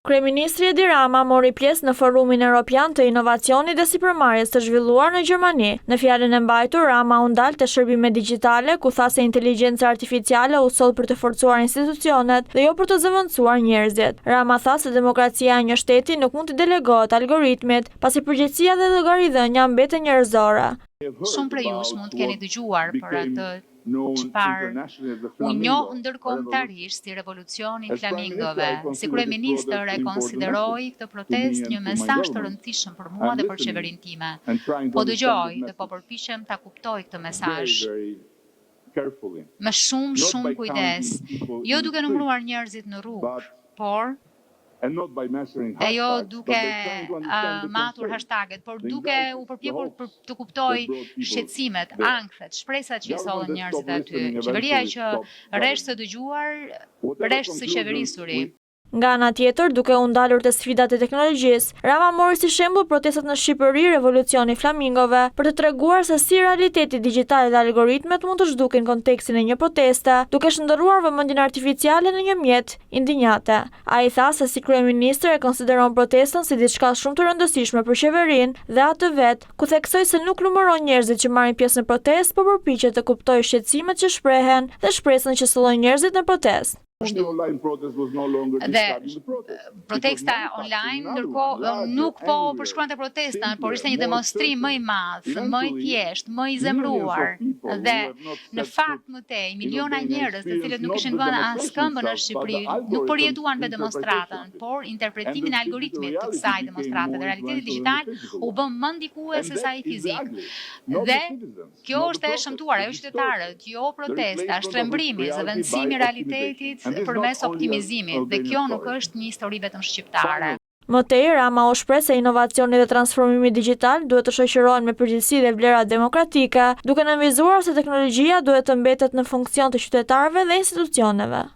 Kryeministri Edi Rama mori pjesë në Forumin Evropian të Inovacionit dhe Sipërmarrjes të zhvilluar në Gjermani. Në fjalën e mbajtur, Rama u ndal te shërbime digjitale, ku tha se inteligjenca artificiale u soll për të forcuar institucionet dhe jo për të zëvendësuar njerëzit. Rama tha se demokracia e një shteti nuk mund të delegohet algoritmit, pasi përgjegjësia dhe llogaridhënia mbeten njerëzore. Shumë prej jush mund të keni dëgjuar për atë çfarë u njoh ndërkombëtarisht si revolucioni i flamingove. Si kryeministër e konsideroj këtë protestë një mesazh të rëndësishëm për mua dhe për qeverinë time. Po dëgjoj dhe po përpiqem ta kuptoj këtë mesazh me shumë kujdes, jo duke numëruar njerëzit në rrugë, por e jo duke matur hashtaget, por duke u përpjekur për të kuptoj shqetësimet, ankthet, shpresat që i sollen njerëzit aty. Qeveria që rresht së dëgjuar, rresht së qeverisuri. Nga ana tjetër, duke u ndalur te sfidat e teknologjisë, Rama mori si shembull protestat në Shqipëri, revolucioni flamingove, për të treguar se si realiteti digjital dhe algoritmet mund të zhdukin kontekstin e një proteste, duke shndërruar vëmendjen artificiale në një mjet indinjate. Ai tha se si kryeministër e konsideron protestën si diçka shumë të rëndësishme për qeverinë dhe atë vet, ku theksoi se nuk numëron njerëzit që marrin pjesë në protestë, por përpiqet të kuptojë shqetësimet që shprehen dhe shpresën që sollojnë njerëzit në protestë. Dhe protesta online ndërkohë nuk po përshkruante protestën, por ishte një demonstrim më i madh, më i thjeshtë, më i zemëruar. Dhe në fakt më tej miliona njerëz të cilët nuk kishin vënë as këmbën në Shqipëri, nuk përjetuan me demonstratën, por interpretimin e algoritmit të kësaj demonstrate dhe realiteti digjital u bë më ndikues se sa i fizik. Dhe kjo është e shëmtuar, ajo qytetarët, jo protesta, shtrembrimi, zëvendësimi i realitetit përmes optimizimit, dhe kjo nuk është një histori vetëm shqiptare. Më tej, Rama u shpreh se inovacioni dhe transformimi digjital duhet të shoqërohen me përgjegjësi dhe vlera demokratike, duke nënvizuar se teknologjia duhet të mbetet në funksion të qytetarëve dhe institucioneve.